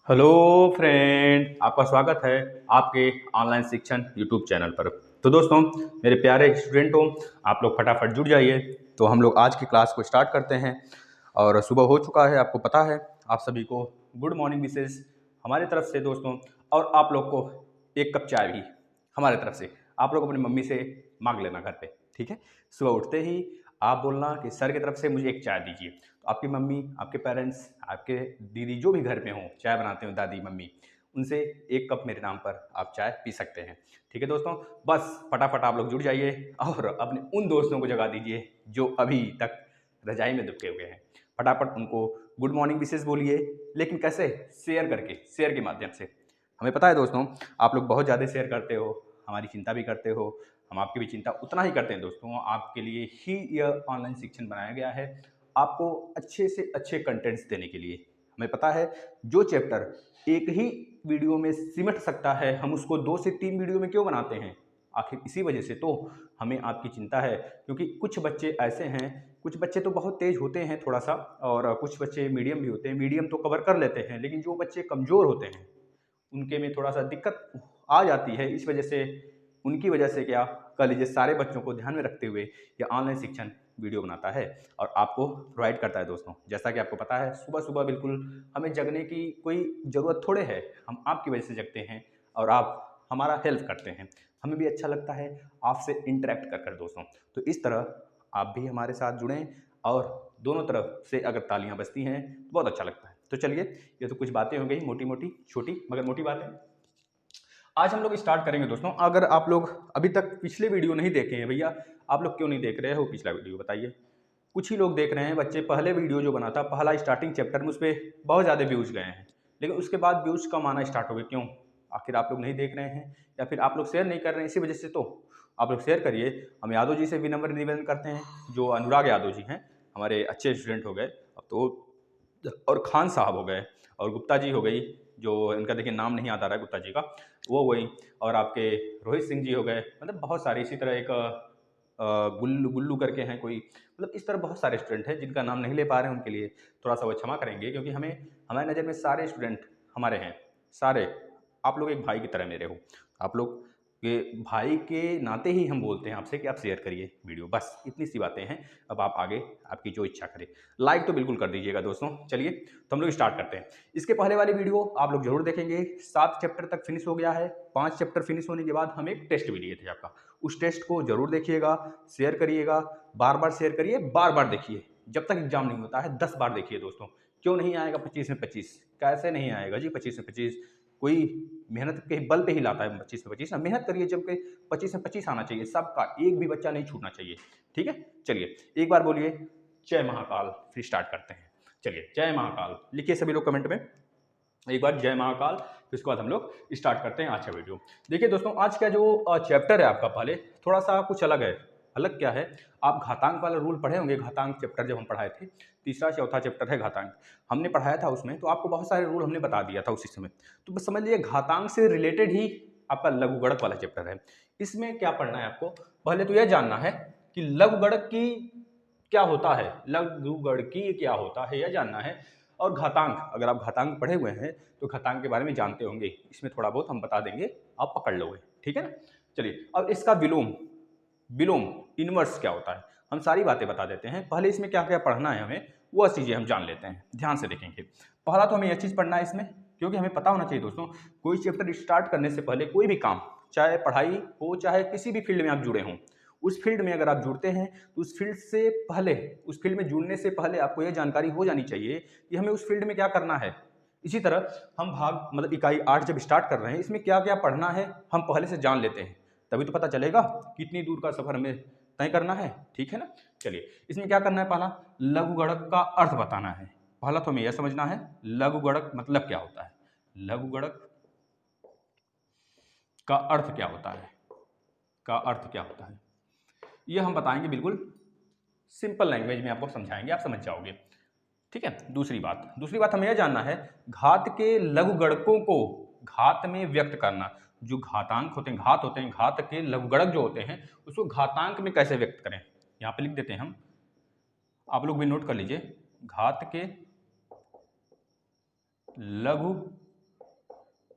Hello friend, आपका स्वागत है आपके ऑनलाइन शिक्षण यूट्यूब चैनल पर। तो दोस्तों, मेरे प्यारे स्टूडेंटों, आप लोग फटाफट जुड़ जाइए। तो हम लोग आज की क्लास को स्टार्ट करते हैं। और सुबह हो चुका है, आपको पता है। आप सभी को गुड मॉर्निंग विशेष हमारी तरफ से दोस्तों। और आप लोग को एक कप चाय भी हमारे तरफ से आप लोग अपनी मम्मी से मांग लेना घर पे, ठीक है। सुबह उठते ही आप बोलना कि सर की तरफ से मुझे एक चाय दीजिए। तो आपकी मम्मी, आपके पेरेंट्स, आपके दीदी जो भी घर पे हों, चाय बनाते हो, दादी मम्मी, उनसे एक कप मेरे नाम पर आप चाय पी सकते हैं। ठीक है दोस्तों, बस फटाफट आप लोग जुड़ जाइए और अपने उन दोस्तों को जगा दीजिए जो अभी तक रजाई में दुबके हुए हैं। फटाफट उनको गुड मॉर्निंग विशेष बोलिए, लेकिन कैसे? शेयर करके, शेयर के माध्यम से। हमें पता है दोस्तों, आप लोग बहुत ज़्यादा शेयर करते हो, हमारी चिंता भी करते हो, हम आपकी भी चिंता उतना ही करते हैं दोस्तों। आपके लिए ही यह ऑनलाइन शिक्षण बनाया गया है, आपको अच्छे से अच्छे कंटेंट्स देने के लिए। हमें पता है जो चैप्टर एक ही वीडियो में सिमट सकता है, हम उसको 2 से 3 वीडियो में क्यों बनाते हैं? आखिर इसी वजह से तो हमें आपकी चिंता है। क्योंकि कुछ बच्चे ऐसे हैं, कुछ बच्चे तो बहुत तेज होते हैं थोड़ा सा, और कुछ बच्चे मीडियम भी होते हैं। मीडियम तो कवर कर लेते हैं, लेकिन जो बच्चे कमज़ोर होते हैं उनके में थोड़ा सा दिक्कत आ जाती है। इस वजह से, उनकी वजह से क्या, कह लीजिए सारे बच्चों को ध्यान में रखते हुए ये ऑनलाइन शिक्षण वीडियो बनाता है और आपको प्रोवाइड करता है दोस्तों। जैसा कि आपको पता है, सुबह सुबह बिल्कुल हमें जगने की कोई ज़रूरत थोड़े है, हम आपकी वजह से जगते हैं और आप हमारा हेल्प करते हैं। हमें भी अच्छा लगता है आपसे इंटरेक्ट कर कर दोस्तों। तो इस तरह आप भी हमारे साथ जुड़ें, और दोनों तरफ से अगर तालियां बजती हैं तो बहुत अच्छा लगता है। तो चलिए, ये तो कुछ बातें हो गई, मोटी मोटी, छोटी मगर मोटी बातें। आज हम लोग स्टार्ट करेंगे दोस्तों। अगर आप लोग अभी तक पिछले वीडियो नहीं देखे हैं, भैया आप लोग क्यों नहीं देख रहे हो पिछला वीडियो, बताइए। कुछ ही लोग देख रहे हैं बच्चे। पहले वीडियो जो बना था, पहला स्टार्टिंग चैप्टर में, उस पर बहुत ज़्यादा व्यूज़ गए हैं, लेकिन उसके बाद व्यूज़ कम आना स्टार्ट हो गए। क्यों? आखिर आप लोग नहीं देख रहे हैं, या फिर आप लोग शेयर नहीं कर रहे हैं? इसी वजह से तो आप लोग शेयर करिए। हम यादव जी से विनम्र निवेदन करते हैं, जो अनुराग यादव जी हैं, हमारे अच्छे स्टूडेंट हो गए अब तो, और खान साहब हो गए, और गुप्ता जी हो गई, जो इनका देखिए नाम नहीं याद आ रहा है गुप्ता जी का, वो वही, और आपके रोहित सिंह जी हो गए। मतलब बहुत सारे, इसी तरह एक गुल्लू गुल्लू करके हैं कोई। मतलब इस तरह बहुत सारे स्टूडेंट हैं जिनका नाम नहीं ले पा रहे हैं, उनके लिए थोड़ा सा वो क्षमा करेंगे, क्योंकि हमें, हमारी नज़र में सारे स्टूडेंट हमारे हैं, सारे। आप लोग एक भाई की तरह मेरे हो। आप लोग के भाई के नाते ही हम बोलते हैं आपसे कि आप शेयर करिए वीडियो, बस इतनी सी बातें हैं। अब आप आगे आपकी जो इच्छा करें, लाइक तो बिल्कुल कर दीजिएगा दोस्तों। चलिए, तो हम लोग स्टार्ट करते हैं। इसके पहले वाली वीडियो आप लोग जरूर देखेंगे। 7 चैप्टर तक फिनिश हो गया है। 5 चैप्टर फिनिश होने के बाद हम एक टेस्ट भी लिए थे आपका, उस टेस्ट को जरूर देखिएगा, शेयर करिएगा, बार बार शेयर करिए, बार बार देखिए। जब तक एग्जाम नहीं होता है 10 बार देखिए दोस्तों। क्यों नहीं आएगा 25 में 25? कैसे नहीं आएगा जी 25 में 25? कोई मेहनत के बल पे ही लाता है 25 में 25। मेहनत करिए, जब के 25 में 25 आना चाहिए सबका, एक भी बच्चा नहीं छूटना चाहिए। ठीक है, चलिए एक बार बोलिए जय महाकाल, फिर स्टार्ट करते हैं। चलिए, जय महाकाल लिखिए सभी लोग कमेंट में, एक बार जय महाकाल, फिर उसके बाद हम लोग स्टार्ट करते हैं आज का वीडियो। देखिए दोस्तों, आज का जो चैप्टर है आपका, पहले थोड़ा सा कुछ अलग है। अलग क्या है? आप घातांक वाला रूल पढ़े होंगे, घातांक चैप्टर जब हम पढ़ाए थे, तीसरा चौथा चैप्टर है घातांक, हमने पढ़ाया था उसमें। तो आपको बहुत सारे रूल हमने बता दिया था उसी समय। तो बस समझ लीजिए घातांक से रिलेटेड ही आपका लघुगणक वाला चैप्टर है। इसमें क्या पढ़ना है आपको? पहले तो यह जानना है कि लघुगणक की क्या होता है, लघुगणकीय क्या होता है, यह जानना है। और घातांक, अगर आप घातांक पढ़े हुए हैं तो घातांक के बारे में जानते होंगे। इसमें थोड़ा बहुत हम बता देंगे, आप पकड़ लोगे, ठीक है ना। चलिए, अब इसका विलोम, विलोम इनवर्स क्या होता है, हम सारी बातें बता देते हैं। पहले इसमें क्या क्या पढ़ना है हमें, वह चीज़ें हम जान लेते हैं, ध्यान से देखेंगे। पहला तो हमें यह चीज़ पढ़ना है इसमें, क्योंकि हमें पता होना चाहिए दोस्तों, कोई चैप्टर स्टार्ट करने से पहले, कोई भी काम, चाहे पढ़ाई हो, चाहे किसी भी फील्ड में आप जुड़े हों, उस फील्ड में अगर आप जुड़ते हैं तो उस फील्ड से पहले, उस फील्ड में जुड़ने से पहले आपको यह जानकारी हो जानी चाहिए कि हमें उस फील्ड में क्या करना है। इसी तरह हम भाग, मतलब इकाई 8 जब स्टार्ट कर रहे हैं, इसमें क्या क्या पढ़ना है हम पहले से जान लेते हैं, तभी तो पता चलेगा कितनी दूर का सफर हमें तय करना है, ठीक है ना। चलिए, इसमें क्या करना है? पहला, लघुगणक का अर्थ बताना है। पहला तो हमें यह समझना है लघुगणक मतलब क्या होता है, लघुगणक का अर्थ क्या होता है, का अर्थ क्या होता है, यह हम बताएंगे, बिल्कुल सिंपल लैंग्वेज में आपको समझाएंगे, आप समझ जाओगे, ठीक है। दूसरी बात हमें यह जानना है, घात के लघुगणकों को घात में व्यक्त करना। जो घातांक होते हैं, घात होते हैं, घात के लघुगणक जो होते हैं, उसको घातांक में कैसे व्यक्त करें, यहाँ पे लिख देते हैं हम, आप लोग भी नोट कर लीजिए। घात के लघु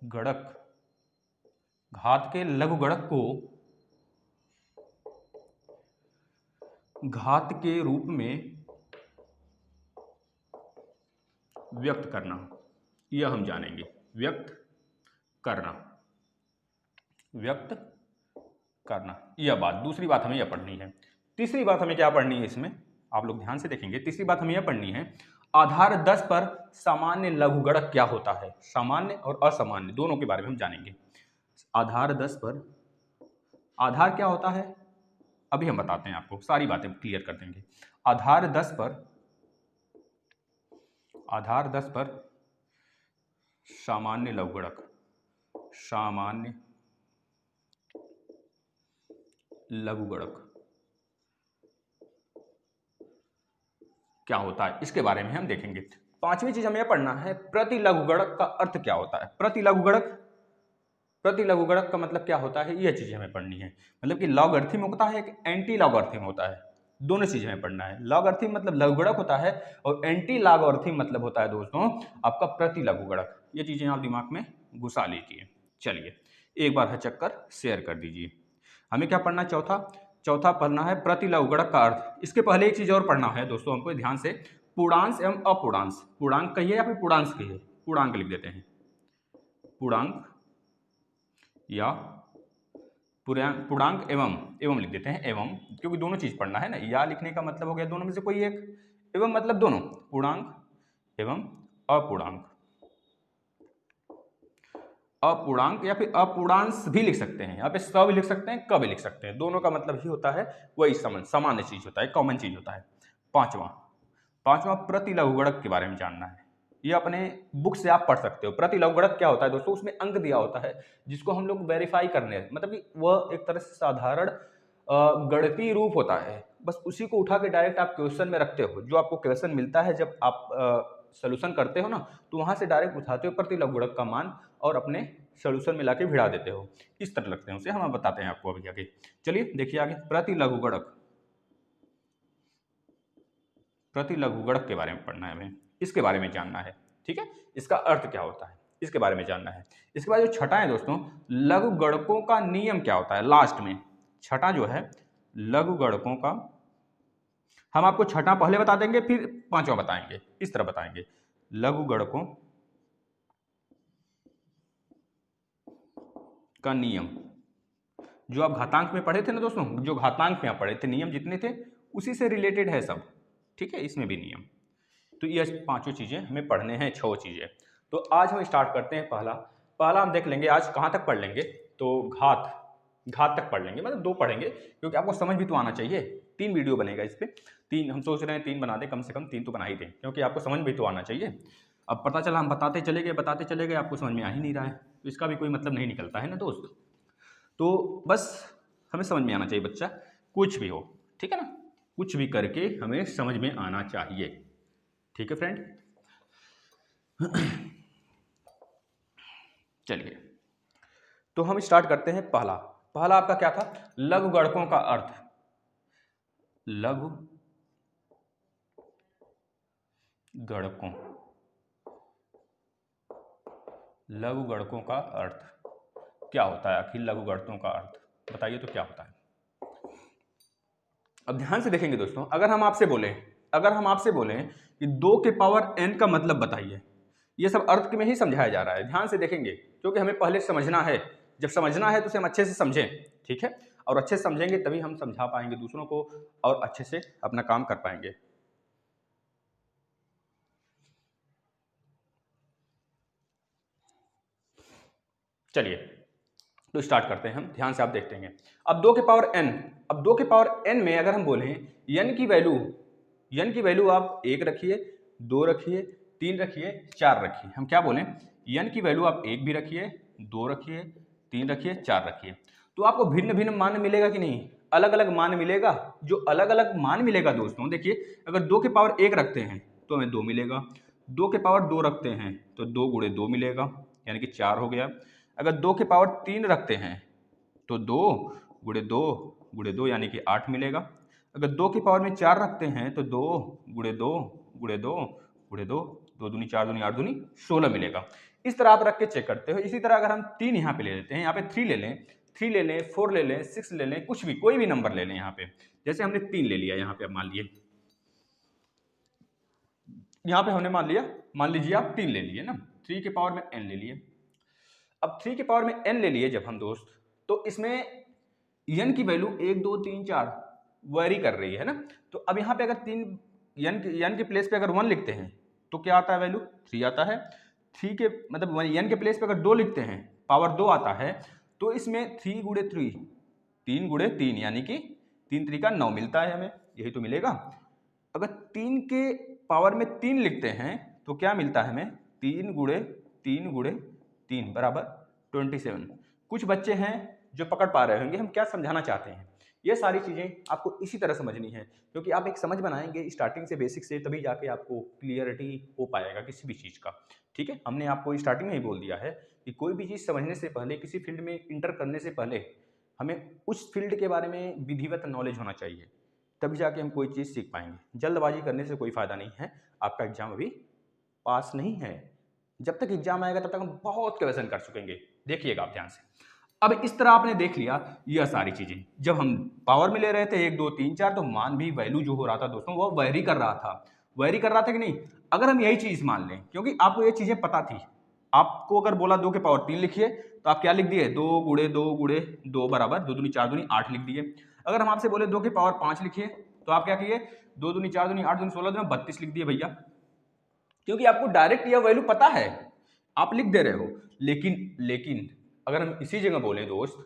गणक, घात के लघु गणक को घात के रूप में व्यक्त करना, यह हम जानेंगे। व्यक्त करना, व्यक्त करना, यह बात। दूसरी बात हमें यह पढ़नी है। तीसरी बात हमें क्या पढ़नी है इसमें, आप लोग ध्यान से देखेंगे। तीसरी बात हमें यह पढ़नी है, आधार 10 पर सामान्य लघुगणक क्या होता है। सामान्य और असामान्य दोनों के बारे में हम जानेंगे। आधार 10 पर आधार क्या होता है अभी हम बताते हैं आपको, सारी बातें क्लियर कर देंगे। आधार 10 पर सामान्य लघुगणक, सामान्य लघुगणक क्या होता है, इसके बारे में हम देखेंगे। पांचवी चीज हमें पढ़ना है, प्रति लघुगणक का अर्थ क्या होता है। प्रति लघुगणक का मतलब क्या होता है, यह चीज हमें पढ़नी है। मतलब कि लॉगरिथम होता है, एक एंटी लॉगरिथम होता है, दोनों चीजें हमें पढ़ना है। लॉगरिथम मतलब लघुगणक होता है और एंटी लॉगरिथम मतलब होता है दोस्तों आपका प्रति लघुगणक। ये चीजें आप दिमाग में घुसा लीजिए। चलिए एक बार है चक्कर शेयर कर दीजिए। हमें क्या पढ़ना है, चौथा पढ़ना है प्रति लघुगणक का अर्थ। इसके पहले एक चीज और पढ़ना है दोस्तों हमको ध्यान से, पूर्णांश एवं अपूर्णांश। पूर्णांक कहिए या फिर पूर्णांश कहिए, पूर्णांक लिख देते हैं, पूर्णांक या पूर्णांक एवं लिख देते हैं एवं, क्योंकि दोनों चीज पढ़ना है ना। या लिखने का मतलब हो गया दोनों में से कोई एक, एवं मतलब दोनों, पूर्णांक एवं अपूर्णांक। अपूर्णांक या फिर अपूर्णांश भी लिख सकते हैं, यहाँ पे स भी लिख सकते हैं, क भी लिख सकते हैं। दोनों का मतलब ही होता है वही सामान्य चीज होता है, कॉमन चीज होता है। पांचवा प्रति लघुगणक के बारे में जानना है। ये अपने बुक से आप पढ़ सकते हो। प्रति लघुगणक क्या होता है दोस्तों, उसमें अंक दिया होता है जिसको हम लोग वेरीफाई करने, मतलब कि वह एक तरह से साधारण गणितीय रूप होता है, बस उसी को उठा के डायरेक्ट आप क्वेश्चन में रखते हो। जो आपको क्वेश्चन मिलता है जब आप सोल्यूशन करते हो ना, तो वहां से डायरेक्ट उठाते हो प्रति लघुगणक का मान और अपने सोल्यूशन में लाके भिड़ा देते हो। इस तरह लगते हैं उसे, हम बताते हैं आपको अभी आगे। चलिए देखिए आगे, प्रति लघुगणक के बारे में पढ़ना है हमें, इसके बारे में जानना है। ठीक है, इसका अर्थ क्या होता है इसके बारे में जानना है। इसके बाद जो छठा है दोस्तों, लघुगणकों का नियम क्या होता है। लास्ट में छठा जो है लघुगणकों का, हम आपको छठा पहले बता देंगे फिर पांचवा बताएंगे, इस तरह बताएंगे। लघुगणकों का नियम, जो आप घातांक में पढ़े थे ना दोस्तों, जो घातांक में आप पढ़े थे, नियम जितने थे उसी से रिलेटेड है सब। ठीक है, इसमें भी नियम। तो ये पांचों चीजें हमें पढ़ने हैं, 6 चीजें। तो आज हम स्टार्ट करते हैं। पहला हम देख लेंगे आज कहाँ तक पढ़ लेंगे, तो घात तक पढ़ लेंगे, मतलब 2 पढ़ेंगे क्योंकि आपको समझ भी तो आना चाहिए। 3 वीडियो बनेगा इस पे, 3 हम सोच रहे हैं 3 बना दें, कम से कम 3 तो बना ही दें, क्योंकि आपको समझ भी तो आना चाहिए। अब पता चला हम बताते चले गए आपको समझ में आ ही नहीं रहा है, तो इसका भी कोई मतलब नहीं निकलता है ना दोस्त। तो बस हमें समझ में आना चाहिए बच्चा, कुछ भी हो, ठीक है ना, कुछ भी करके हमें समझ में आना चाहिए। ठीक है फ्रेंड, चलिए तो हम स्टार्ट करते हैं। पहला आपका क्या था, लघुगणकों का अर्थ। लघुगणकों का अर्थ क्या होता है, आखिर लघुगणकों का अर्थ बताइए तो क्या होता है। अब ध्यान से देखेंगे दोस्तों, अगर हम आपसे बोलें कि 2 के पावर n का मतलब बताइए, ये सब अर्थ में ही समझाया जा रहा है। ध्यान से देखेंगे क्योंकि हमें पहले समझना है, जब समझना है तो उसे हम अच्छे से समझें। ठीक है, और अच्छे से समझेंगे तभी हम समझा पाएंगे दूसरों को और अच्छे से अपना काम कर पाएंगे। चलिए तो स्टार्ट करते हैं हम, ध्यान से आप देखते हैं। अब 2 के पावर n में अगर हम बोलें n की वैल्यू आप 1 रखिए, 2 रखिए, 3 रखिए, 4 रखिए। हम क्या बोलें, n की वैल्यू आप 1 भी रखिए, 2 रखिए, 3 रखिए, 4 रखिए, तो आपको भिन्न भिन्न मान मिलेगा कि नहीं, अलग अलग मान मिलेगा। जो अलग अलग मान मिलेगा दोस्तों, देखिए अगर 2 के पावर 1 रखते हैं तो हमें 2 मिलेगा, 2 के पावर 2 रखते हैं तो 2 गुणे 2 मिलेगा, यानी कि 4 हो गया। अगर 2 के पावर 3 रखते हैं तो 2 गुणे 2 यानी कि 8 मिलेगा। अगर 2 की पावर में 4 रखते हैं तो 2 गुणे 2 गुणे 2 गुणे 2, 2 दूनी 4 दूनी 8 दूनी 16 मिलेगा। इस तरह आप रख के चेक करते हो। इसी तरह अगर हम 3 यहाँ पे ले लेते हैं, यहाँ पे 3 ले लें, 3 ले लें, 4 ले लें, 6 ले लें, कुछ भी कोई भी नंबर ले लें यहाँ पे। जैसे हमने 3 ले लिया यहाँ पे, अब मान लिए यहाँ पे हमने मान लीजिए आप 3 ले लिए ना, 3 के पावर में n ले लिए। अब 3 के पावर में n ले लिए जब हम दोस्त, तो इसमें n की वैल्यू 1 2 3 4 वेरी कर रही है ना। तो अब यहाँ पे अगर 3 n के प्लेस पे अगर 1 लिखते हैं तो क्या आता है, वैल्यू 3 आता है। 3 के मतलब n के प्लेस पे अगर 2 लिखते हैं, पावर 2 आता है, तो इसमें 3 गुणे 3, 3 गुणे 3 यानी कि 3 3 का 9 मिलता है हमें, यही तो मिलेगा। अगर 3 के पावर में 3 लिखते हैं तो क्या मिलता है हमें, 3 गुणे 3 गुणे 3 बराबर 27। कुछ बच्चे हैं जो पकड़ पा रहे होंगे हम क्या समझाना चाहते हैं। ये सारी चीज़ें आपको इसी तरह समझनी है, क्योंकि आप एक समझ बनाएंगे स्टार्टिंग से, बेसिक से, तभी जाके आपको क्लियरिटी हो पाएगा किसी भी चीज़ का। ठीक है, हमने आपको स्टार्टिंग में ही बोल दिया है कि कोई भी चीज़ समझने से पहले, किसी फील्ड में इंटर करने से पहले हमें उस फील्ड के बारे में विधिवत नॉलेज होना चाहिए, तभी जाके हम कोई चीज़ सीख पाएंगे। जल्दबाजी करने से कोई फ़ायदा नहीं है, आपका एग्जाम अभी पास नहीं है। जब तक एग्जाम आएगा तब तक हम बहुत क्वेश्चन कर चुकेंगे, देखिएगा आप ध्यान से। अब इस तरह आपने देख लिया यह सारी चीजें। जब हम पावर में ले रहे थे 1 2 3 4, तो मान भी वैल्यू जो हो रहा था दोस्तों वो वेरी कर रहा था, वेरी कर रहा था कि नहीं। अगर हम यही चीज मान लें, क्योंकि आपको ये चीजें पता थी, आपको अगर बोला 2 के पावर 3 लिखिए तो आप क्या लिख दिए, 2 गुणे 2 गुणे 2 बराबर 2 दूनी 4 दूनी 8 लिख दिए। अगर हम आपसे बोले 2 के पावर 5 लिखिए तो आप क्या किए, 2 दूनी 4 दूनी 8 दूनी 16 दूनी 32 लिख दिए भैया, क्योंकि आपको डायरेक्ट यह वैल्यू पता है, आप लिख दे रहे हो। लेकिन अगर हम इसी जगह बोले दोस्त,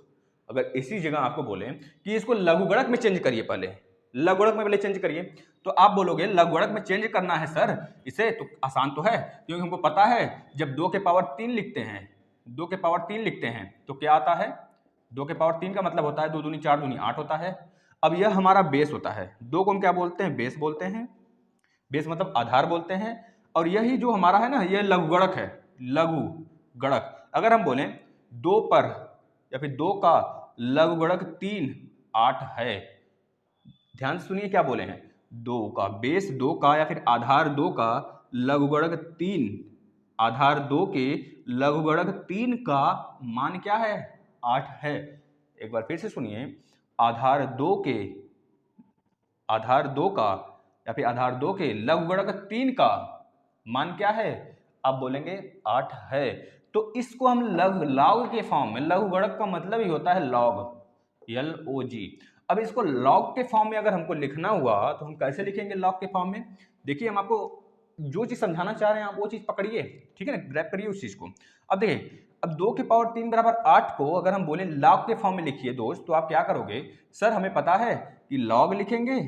अगर इसी जगह आपको बोले कि इसको लघुगणक में चेंज करिए, पहले लघुगणक में पहले चेंज करिए, तो आप बोलोगे लघुगणक में चेंज करना है सर इसे, तो आसान तो है, क्योंकि हमको पता है जब 2 के पावर 3 लिखते हैं, 2 के पावर 3 लिखते हैं तो क्या आता है, 2 के पावर 3 का मतलब होता है 2 दूनी 4 दूनी 8 होता है। अब यह हमारा बेस होता है, 2 को हम क्या बोलते हैं, बेस बोलते हैं, बेस मतलब आधार बोलते हैं। और यही जो हमारा है ना, यह लघुगणक है, लघुगणक। अगर हम बोलें 2 पर या फिर 2 का लघुगणक 3 8 है, ध्यान से सुनिए क्या बोले हैं, 2 का बेस 2 का या फिर आधार 2 का लघुगणक 3, आधार 2 के लघुगणक 3 का मान क्या है, 8 है। एक बार फिर से सुनिए, आधार 2 के, आधार 2 का या फिर आधार 2 के लघुगणक 3 का मान क्या है, आप बोलेंगे 8 है। तो इसको हम लॉग के फॉर्म में, लघुगणक का मतलब ही होता है लॉग, LOG। अब इसको लॉग के फॉर्म में अगर हमको लिखना हुआ तो हम कैसे लिखेंगे लॉग के फॉर्म में। देखिए हम आपको जो चीज समझाना चाह रहे हैं आप वो चीज पकड़िए, ठीक है ना, ग्रैब करिए उस चीज को। अब देखिए, अब 2 के पावर 3 बराबर 8 को अगर हम बोले लॉग के फॉर्म में लिखिए दोस्त, तो आप क्या करोगे, सर हमें पता है कि लॉग लिखेंगे,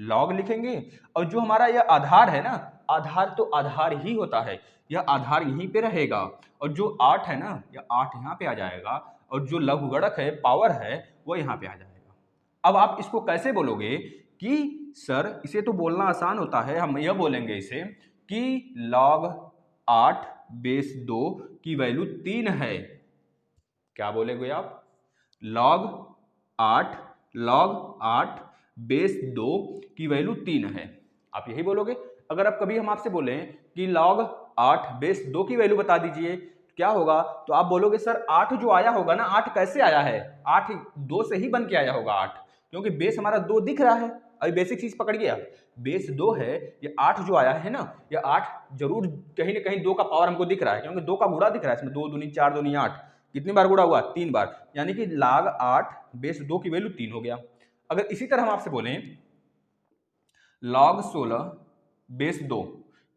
लॉग लिखेंगे, और जो हमारा यह आधार है ना, आधार तो आधार ही होता है, यह आधार यहीं पे रहेगा, और जो 8 है ना, यह 8 यहाँ पे आ जाएगा, और जो लघुगणक है, पावर है, वो यहाँ पे आ जाएगा। अब आप इसको कैसे बोलोगे कि सर इसे तो बोलना आसान होता है, हम यह बोलेंगे इसे कि log 8 बेस 2 की वैल्यू 3 है। क्या बोलेंगे आप, log 8 बेस 2 की वैल्यू 3 है, आप यही बोलोगे। अगर आप कभी हम आपसे बोलें कि log 8 बेस 2 की वैल्यू बता दीजिए, क्या होगा, तो आप बोलोगे सर 8 जो आया होगा ना, 8 कैसे आया है, 8 2 से ही बन के आया होगा 8, क्योंकि बेस हमारा 2 दिख रहा है। अभी बेसिक चीज पकड़ गया, बेस 2 है, ये 8 जो आया है ना, ये 8 जरूर कहीं ना कहीं 2 का पावर हमको दिख रहा है, क्योंकि 2 का गुणा दिख रहा है इसमें, 2 दूनी 4 दूनी 8, कितनी बार गुणा हुआ, 3 बार, यानी कि log 8 बेस 2 की वैल्यू 3 हो गया। अगर इसी तरह हम आपसे बोलें log 16 बेस 2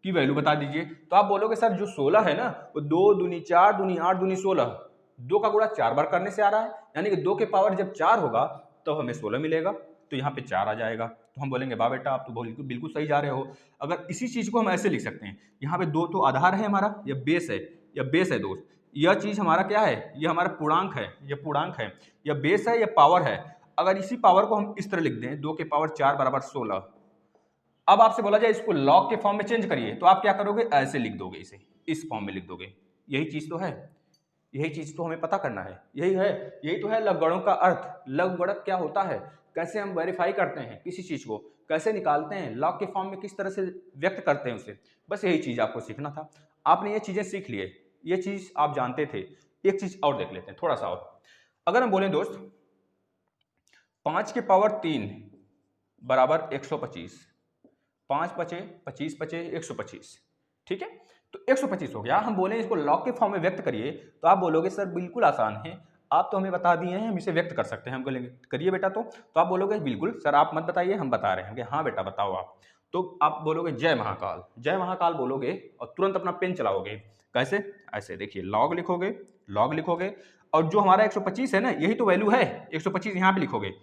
की वैल्यू बता दीजिए, तो आप बोलोगे सर जो 16 है ना, वो 2 दूनी 4 दूनी 8 दूनी 16, 2 का गुणा 4 बार करने से आ रहा है, यानी कि 2 के पावर जब 4 होगा तो हमें 16 मिलेगा, तो यहाँ पे 4 आ जाएगा। तो हम बोलेंगे वाह बेटा आप तो बिल्कुल सही जा रहे हो। अगर इसी चीज को हम ऐसे लिख सकते हैं, यहाँ पे 2 तो आधार है हमारा, यह बेस है, यह बेस है दोस्त, यह चीज हमारा क्या है, यह हमारा पूर्णांक है, यह पूर्णांक है, यह बेस है, यह पावर है। अगर इसी पावर को हम इस तरह लिख दें, 2 के पावर 4 बराबर 16, अब आपसे बोला जाए इसको लॉग के फॉर्म में चेंज करिए, तो आप क्या करोगे, ऐसे लिख दोगे, इसे इस फॉर्म में लिख दोगे। यही चीज तो है, यही चीज तो हमें पता करना है, यही तो है लघुगणक का अर्थ। लघुगणक क्या होता है, कैसे हम वेरीफाई करते हैं किसी चीज को, कैसे निकालते हैं, लॉग के फॉर्म में किस तरह से व्यक्त करते हैं उसे, बस यही चीज आपको सीखना था। आपने ये चीजें सीख लिए, ये चीज आप जानते थे। एक चीज और देख लेते हैं थोड़ा सा और। अगर हम बोलें दोस्त 5 की पावर 3 बराबर 125, 5 बचे 25 बचे 125, ठीक है। तो 125 हो गया। हम बोले इसको लॉग के फॉर्म में व्यक्त करिए, तो आप बोलोगे सर बिल्कुल आसान है, आप तो हमें बता दिए हैं हम इसे व्यक्त कर सकते हैं। हम बोलेंगे करिए बेटा, तो आप बोलोगे बिल्कुल सर आप मत बताइए हम बता रहे हैं। हाँ बेटा बताओ आप। तो आप बोलोगे जय महाकाल, जय महाकाल बोलोगे और तुरंत अपना पेन चलाओगे। कैसे? ऐसे देखिए, लॉग लिखोगे, लॉग लिखोगे, और जो हमारा 125 है ना, यही तो वैल्यू है। 125 यहाँ पे लिखोगे,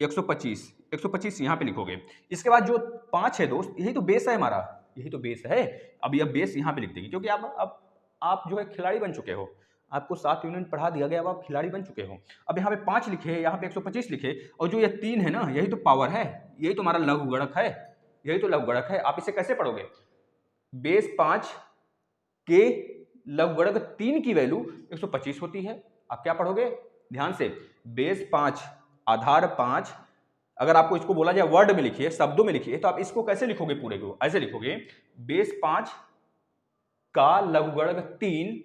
125 यहाँ पे लिखोगे। इसके बाद जो 5 है दोस्त, यही तो बेस है हमारा, यही तो बेस है। अब यह बेस यहाँ पे लिख देंगे, क्योंकि अब आप जो है खिलाड़ी बन चुके हो, आपको 7 यूनिट पढ़ा दिया गया, अब आप खिलाड़ी बन चुके हो। अब यहाँ पे 5 लिखे, यहाँ पे 125 लिखे, और जो ये 3 है ना, यही तो पावर है, यही तो हमारा लघुगणक है, यही तो लघुगणक है। आप इसे कैसे पढ़ोगे? बेस 5 के लघुगणक 3 की वैल्यू 125 होती है। आप क्या पढ़ोगे ध्यान से? बेस 5 आधार 5। अगर आपको इसको बोला जाए वर्ड में लिखिए, शब्दों में लिखिए, तो आप इसको कैसे लिखोगे? पूरे को ऐसे लिखोगे, बेस 5 का लघुगणक 3,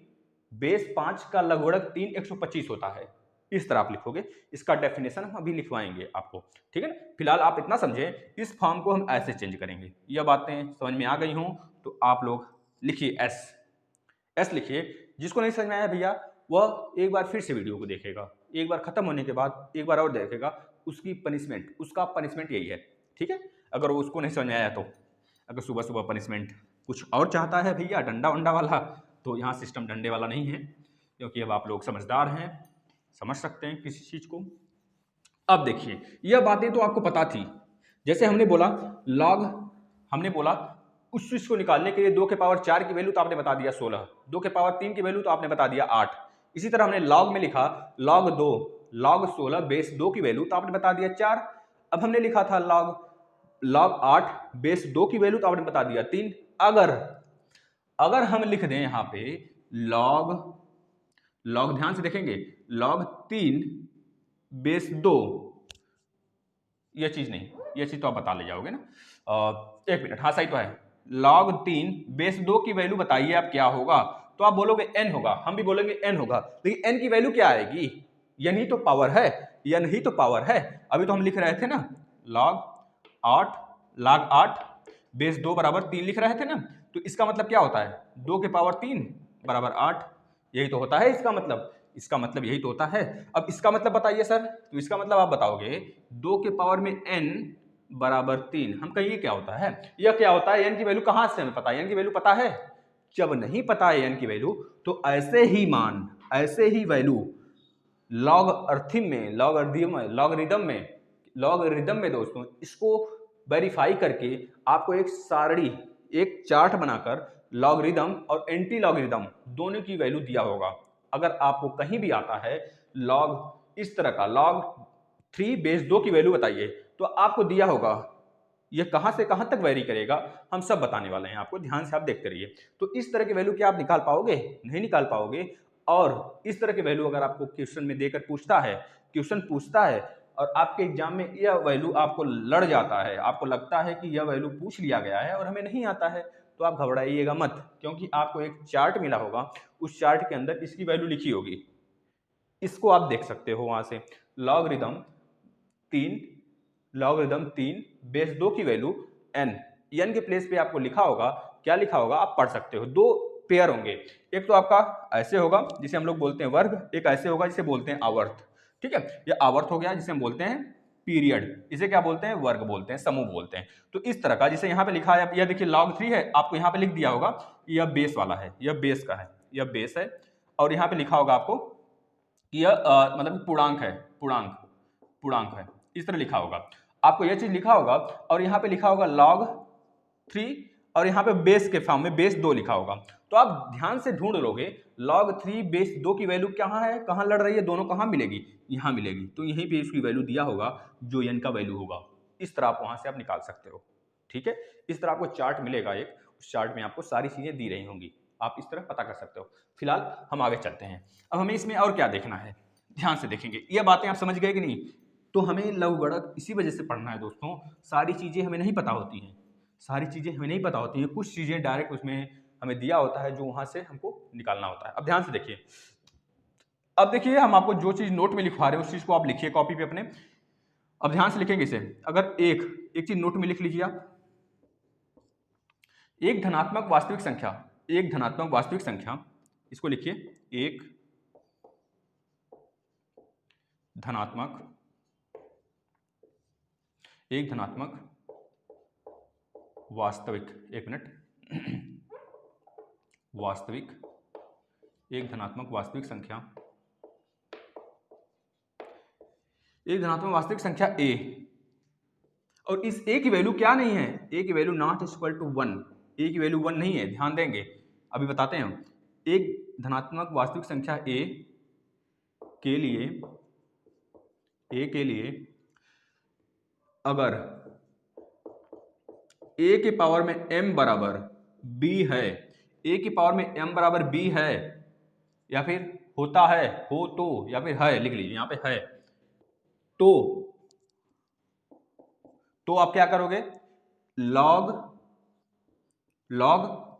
बेस 5 का लघुगणक 3 125 होता है। इस तरह आप लिखोगे। इसका डेफिनेशन हम अभी लिखवाएंगे आपको, ठीक है ना। फिलहाल आप इतना समझें, इस फॉर्म को हम ऐसे चेंज करेंगे। यह बातें समझ में आ गई हों तो आप लोग लिखिए एस लिखिए। जिसको नहीं समझ में आया भैया, वह एक बार फिर से वीडियो को देखेगा, एक बार खत्म होने के बाद एक बार और देखेगा। उसकी पनिशमेंट, उसका पनिशमेंट यही है, ठीक है। अगर वो उसको नहीं समझ में आया तो, अगर सुबह सुबह पनिशमेंट कुछ और चाहता है भैया, डंडा वंडा वाला, तो यहाँ सिस्टम डंडे वाला नहीं है, क्योंकि अब आप लोग समझदार हैं, समझ सकते हैं किसी चीज को। अब देखिए, यह बातें तो आपको पता थी। जैसे हमने बोला लॉग, हमने बोला उस चीज को निकालने के लिए 2 के पावर 4 की वैल्यू तो आपने बता दिया 16, 2 के पावर 3 की वैल्यू तो आपने बता दिया 8। इसी तरह हमने लॉग में लिखा लॉग 2, लॉग 16 बेस 2 की वैल्यू तो आपने बता दिया 4। अब हमने लिखा था लॉग 8 बेस 2 की वैल्यू तो आपने बता दिया 3। अगर हम लिख दें यहाँ पे लॉग ध्यान से देखेंगे, लॉग 3 बेस 2, यह चीज नहीं, यह चीज तो आप बता ले जाओगे ना। एक मिनट, हाँ सही तो है। लॉग 3 बेस 2 की वैल्यू बताइए आप क्या होगा? तो आप बोलोगे n होगा, हम भी बोलेंगे n होगा, लेकिन n की वैल्यू क्या आएगी? n ही तो पावर है, n ही तो पावर है। अभी तो हम लिख रहे थे ना log 8 बेस 2 बराबर 3 लिख रहे थे ना। तो इसका मतलब क्या होता है? 2 के पावर 3 बराबर 8, यही तो होता है इसका मतलब। इसका मतलब यही तो होता है। अब इसका मतलब बताइए सर, तो इसका मतलब आप बताओगे 2 के पावर में n बराबर 3। हम कहिए क्या होता है? यह क्या होता है? n की वैल्यू कहां से हमें पता है? n की वैल्यू पता है? जब नहीं पता है n की वैल्यू, तो ऐसे ही मान, ऐसे ही वैल्यू लॉगरिदम में दोस्तों, इसको वेरीफाई करके आपको एक सारणी, एक चार्ट बनाकर लॉगरिदम और एंटी लॉगरिदम दोनों की वैल्यू दिया होगा। अगर आपको कहीं भी आता है लॉग इस तरह का, लॉग 3 बेस 2 की वैल्यू बताइए, तो आपको दिया होगा ये कहां से कहां तक वेरी करेगा, हम सब बताने वाले हैं आपको, ध्यान से आप देखते रहिए। तो इस तरह की वैल्यू क्या आप निकाल पाओगे? नहीं निकाल पाओगे। और इस तरह की वैल्यू अगर आपको क्वेश्चन में देकर पूछता है, क्वेश्चन पूछता है और आपके एग्जाम में यह वैल्यू आपको लड़ जाता है, आपको लगता है कि यह वैल्यू पूछ लिया गया है और हमें नहीं आता है, तो आप घबराइएगा मत, क्योंकि आपको एक चार्ट मिला होगा, उस चार्ट के अंदर इसकी वैल्यू लिखी होगी। इसको आप देख सकते हो वहां से, लॉगरिदम 3 बेस 2 की वैल्यू n के प्लेस पे आपको लिखा होगा, क्या लिखा होगा आप पढ़ सकते हो। 2 पेयर होंगे, एक तो आपका ऐसे होगा जिसे हम लोग बोलते हैं वर्ग, एक ऐसे होगा जिसे बोलते हैं आवर्त, ठीक है। ये आवर्त हो गया जिसे हम बोलते हैं पीरियड, इसे क्या बोलते हैं? वर्ग बोलते हैं, समूह बोलते हैं। तो इस तरह का, जिसे यहाँ पे लिखा है, यह देखिए log 3 है, आपको यहाँ पे लिख दिया होगा यह बेस वाला है, यह बेस का है, यह बेस है, और यहाँ पे लिखा होगा आपको यह मतलब पूर्णांक है, पूर्णांक है, इस तरह लिखा होगा, आपको यह चीज लिखा होगा। और यहाँ पे लिखा होगा log 3, और यहाँ पे बेस के फॉर्म में बेस 2 लिखा होगा। तो आप ध्यान से ढूंढ लोगे log 3 बेस 2 की वैल्यू कहाँ है, कहाँ लड़ रही है, दोनों कहाँ मिलेगी? यहाँ मिलेगी। तो यहीं पे इसकी वैल्यू दिया होगा जो n का वैल्यू होगा। इस तरह आप वहां से आप निकाल सकते हो, ठीक है। इस तरह आपको चार्ट मिलेगा एक, उस चार्ट में आपको सारी चीजें दी रही होंगी, आप इस तरह पता कर सकते हो। फिलहाल हम आगे चलते हैं। अब हमें इसमें और क्या देखना है, ध्यान से देखेंगे। ये बातें आप समझ गए कि नहीं? तो हमें लघुगणक इसी वजह से पढ़ना है दोस्तों, सारी चीजें हमें नहीं पता होती हैं, सारी चीजें हमें नहीं पता होती हैं। कुछ चीजें डायरेक्ट उसमें हमें दिया होता है, जो वहां से हमको निकालना होता है। अब ध्यान से देखिए, अब देखिए हम आपको जो चीज नोट में लिखवा रहे हैं उस चीज को आप लिखिए कॉपी पे अपने। अब ध्यान से लिखेंगे इसे। अगर एक चीज नोट में लिख लीजिए आप, एक धनात्मक वास्तविक संख्या, एक धनात्मक वास्तविक संख्या, इसको लिखिए, एक धनात्मक, एक धनात्मक वास्तविक, एक मिनट, वास्तविक, एक धनात्मक वास्तविक संख्या, एक धनात्मक वास्तविक संख्या a, और इस a की वैल्यू क्या नहीं है, a की value not equal to 1, a की वैल्यू 1 नहीं है, ध्यान देंगे, अभी बताते हैं हम। एक धनात्मक वास्तविक संख्या a के लिए, a के लिए अगर a के पावर में m बराबर b है, a की पावर में m बराबर b है, या फिर होता है, हो तो, या फिर है, लिख लीजिए यहां पे है, तो आप क्या करोगे, लॉग,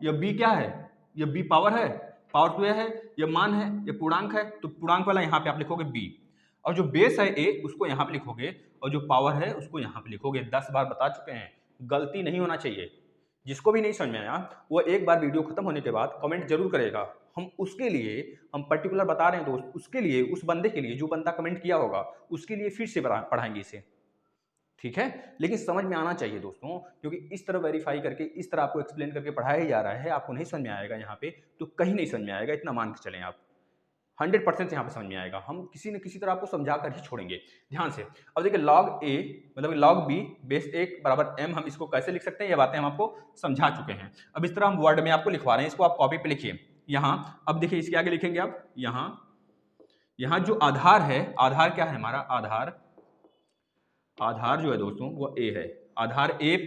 ये b क्या है, ये b पावर है, पावर टू है, ये मान है, ये पूर्णांक है, तो पूर्णांक वाला यहां पे आप लिखोगे b, और जो बेस है a उसको यहां पे लिखोगे, और जो पावर है उसको यहां पे लिखोगे। 10 बार बता चुके हैं, गलती नहीं होना चाहिए। जिसको भी नहीं समझ में आया वो एक बार वीडियो खत्म होने के बाद कमेंट जरूर करेगा, हम उसके लिए, हम पर्टिकुलर बता रहे हैं दोस्त, उसके लिए, उस बंदे के लिए जो बंदा कमेंट किया होगा उसके लिए फिर से पढ़ाएंगे इसे, ठीक है। लेकिन समझ में आना चाहिए दोस्तों, क्योंकि इस तरह वेरीफाई करके, इस तरह आपको एक्सप्लेन करके पढ़ाया जा रहा है, आपको नहीं समझ में आएगा यहाँ पे तो कहीं नहीं समझ में आएगा, इतना मान के चलें आप। 100% यहाँ पे समझ में आएगा, हम किसी न किसी तरह आपको समझा कर ही छोड़ेंगे। ध्यान से अब देखिए, log a मतलब log b बेस 1 बराबर m, हम इसको कैसे लिख सकते हैं, ये बातें हम आपको समझा चुके हैं। अब इस तरह हम वर्ड में आपको लिखवा रहे हैं, इसको आप कॉपी पे लिखिए यहाँ। अब देखिए इसके आगे लिखेंगे आप यहाँ जो आधार है, आधार क्या है हमारा, आधार जो है दोस्तों वो a है। आधार a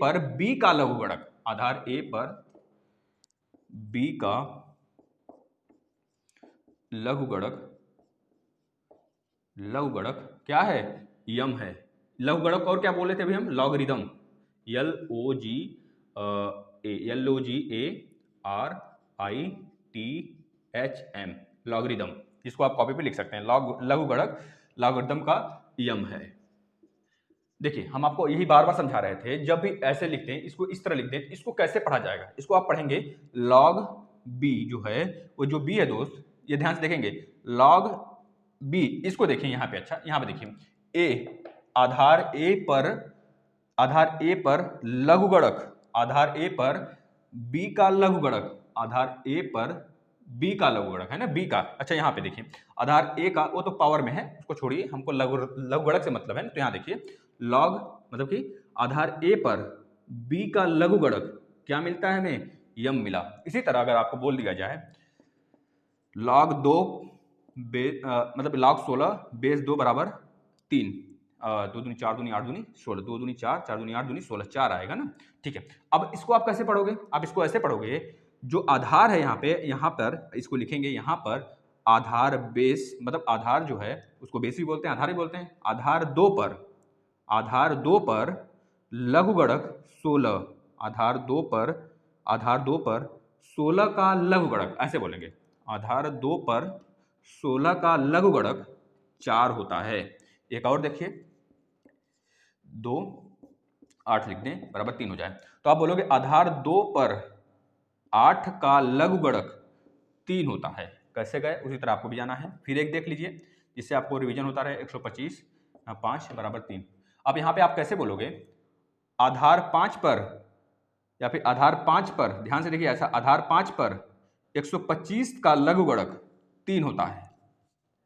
पर b का लघुगणक, आधार a पर b का लघुगणक क्या है, यम है। लघुगणक और क्या बोले थे अभी हम, लॉगरिदम, LOGARITHM, लॉगरिदम, जिसको आप कॉपी पे लिख सकते हैं, लघुगणक लॉगरिदम का यम है। देखिए हम आपको यही बार बार समझा रहे थे, जब भी ऐसे लिखते हैं इसको इस तरह लिखते हैं, इसको कैसे पढ़ा जाएगा, इसको आप पढ़ेंगे log b जो है, वो जो b है दोस्त, ये ध्यान से देखेंगे, log b, इसको देखें यहाँ पे, अच्छा यहाँ पे देखिए, a आधार a पर लघुगणक, आधार a पर b का लघुगणक, आधार a पर b का लघुगणक है ना, b का, अच्छा यहाँ पे देखिए आधार a का, वो तो पावर में है, उसको छोड़िए, हमको लघुगणक से मतलब है, तो यहाँ देखिए log मतलब कि आधार a पर b का लघुगणक क्या मिलता है हमें, यम मिला। इसी तरह अगर आपको बोल दिया जाए log 2 मतलब log 16 बेस 2 बराबर 3, 2 दूनी 4 दूनी 8 दूनी 16, 2 दूनी 4, 4 दूनी 8 दूनी 16, 4 आएगा ना, ठीक है। अब इसको आप कैसे पढ़ोगे, आप इसको ऐसे पढ़ोगे, जो आधार है यहाँ पे, यहाँ पर इसको लिखेंगे, यहाँ पर आधार बेस मतलब आधार जो है उसको बेस भी बोलते हैं, आधार भी बोलते हैं, आधार 2 पर लघुगणक 16, आधार 2 पर 16 का लघुगणक, ऐसे बोलेंगे, आधार 2 पर 16 का लघुगणक 4 होता है। एक और देखिए, 2 8 लिख दें बराबर 3 हो जाए, तो आप बोलोगे आधार 2 पर 8 का लघुगणक 3 होता है। कैसे गए उसी तरह आपको भी जाना है, फिर एक देख लीजिए जिससे आपको रिवीजन होता रहे, 125 5 बराबर 3। अब यहाँ पे आप कैसे बोलोगे, आधार 5 पर या फिर आधार 5 पर, ध्यान से देखिए ऐसा, आधार 5 पर 125 का लघुगणक 3 होता है।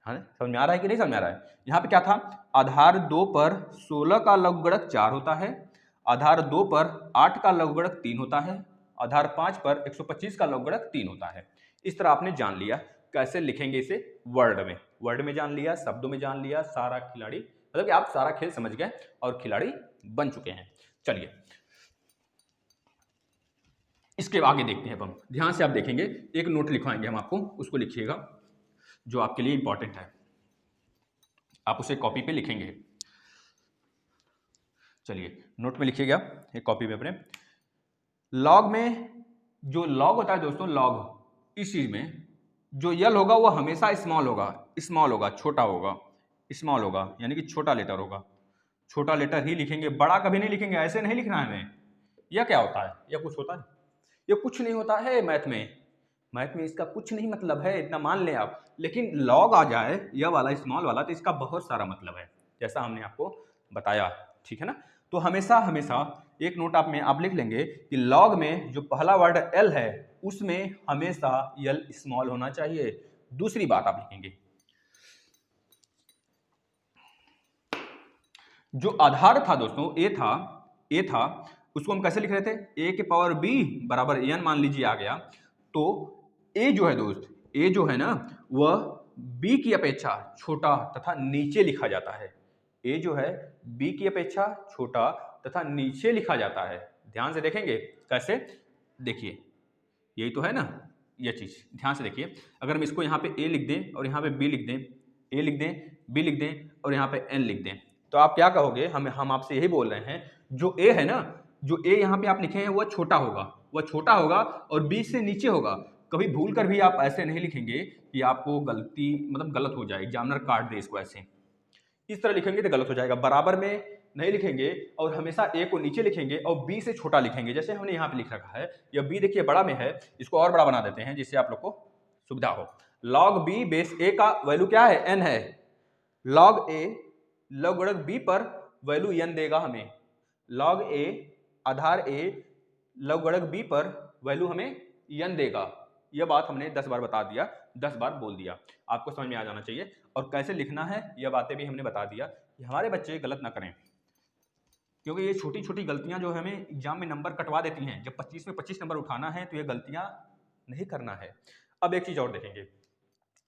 समझ में आ रहा है कि नहीं समझ में आ रहा है, यहाँ पे क्या था, आधार 2 पर 16 का लघुगणक 4 होता है, आधार 2 पर 8 का लघुगणक 3 होता है, आधार 5 पर 125 का लघुगणक 3 होता है। इस तरह आपने जान लिया कैसे लिखेंगे इसे, वर्ड में जान लिया, शब्दों में जान लिया, सारा खिलाड़ी मतलब कि आप सारा खेल समझ गए और खिलाड़ी बन चुके हैं। चलिए इसके आगे देखते हैं। अब हम ध्यान से आप देखेंगे, एक नोट लिखवाएंगे हम आपको, उसको लिखिएगा जो आपके लिए इंपॉर्टेंट है, आप उसे कॉपी पे लिखेंगे। चलिए नोट में लिखिएगा एक कॉपी पे अपने, लॉग में जो लॉग होता है दोस्तों, लॉग, इस चीज में जो यल होगा वो हमेशा स्मॉल होगा, स्मॉल होगा, छोटा होगा, स्मॉल होगा, यानी कि छोटा लेटर होगा, छोटा लेटर ही लिखेंगे, बड़ा कभी नहीं लिखेंगे, ऐसे नहीं लिखना है हमें। यह क्या होता है? यह कुछ होता है? ये कुछ नहीं होता है मैथ में, मैथ में इसका कुछ नहीं मतलब है, इतना मान लें आप। लेकिन लॉग आ जाए यह वाला स्मॉल वाला तो इसका बहुत सारा मतलब है, जैसा हमने आपको बताया, ठीक है ना। तो हमेशा हमेशा एक नोट आप में आप लिख लेंगे कि लॉग में जो पहला वर्ड एल है उसमें हमेशा यल स्मॉल होना चाहिए। दूसरी बात आप लिखेंगे, जो आधार था दोस्तों, ए था, उसको हम कैसे लिख रहे थे? ए के पावर बी बराबर एन मान लीजिए आ गया। तो ए जो है दोस्त, ए जो है ना वह बी की अपेक्षा छोटा तथा नीचे लिखा जाता है। ए जो है बी की अपेक्षा छोटा तथा नीचे लिखा जाता है। ध्यान से देखेंगे कैसे, देखिए यही तो है ना, यह चीज ध्यान से देखिए। अगर हम इसको यहाँ पे ए लिख दें और यहाँ पे बी लिख दें, ए लिख दें, बी लिख दें और यहाँ पे एन लिख दें, तो आप क्या कहोगे? हम आपसे यही बोल रहे हैं, जो ए है ना, जो ए यहाँ पे आप लिखे हैं वह छोटा होगा, वह छोटा होगा और बी से नीचे होगा। कभी भूल कर भी आप ऐसे नहीं लिखेंगे कि आपको गलती मतलब गलत हो जाए, एग्जामिनर काट दे इसको ऐसे। इस तरह लिखेंगे तो गलत हो जाएगा, बराबर में नहीं लिखेंगे और हमेशा ए को नीचे लिखेंगे और बी से छोटा लिखेंगे, जैसे हमने यहाँ पे लिख रखा है। या बी देखिए बड़ा में है, इसको और बड़ा बना देते हैं जिससे आप लोग को सुविधा हो। लॉग बी बेस ए का वैल्यू क्या है? एन है। लॉग ए लॉग गुणक बी पर वैल्यू एन देगा हमें। लॉग ए आधार ए लॉग गुणक बी पर वैल्यू हमें एन देगा। यह बात हमने 10 बार बता दिया, 10 बार बोल दिया, आपको समझ में आ जाना चाहिए। और कैसे लिखना है यह बातें भी हमने बता दिया कि हमारे बच्चे गलत ना करें, क्योंकि ये छोटी छोटी गलतियां जो हमें एग्जाम में नंबर कटवा देती हैं। जब 25 में 25 नंबर उठाना है तो ये गलतियां नहीं करना है। अब एक चीज और देखेंगे,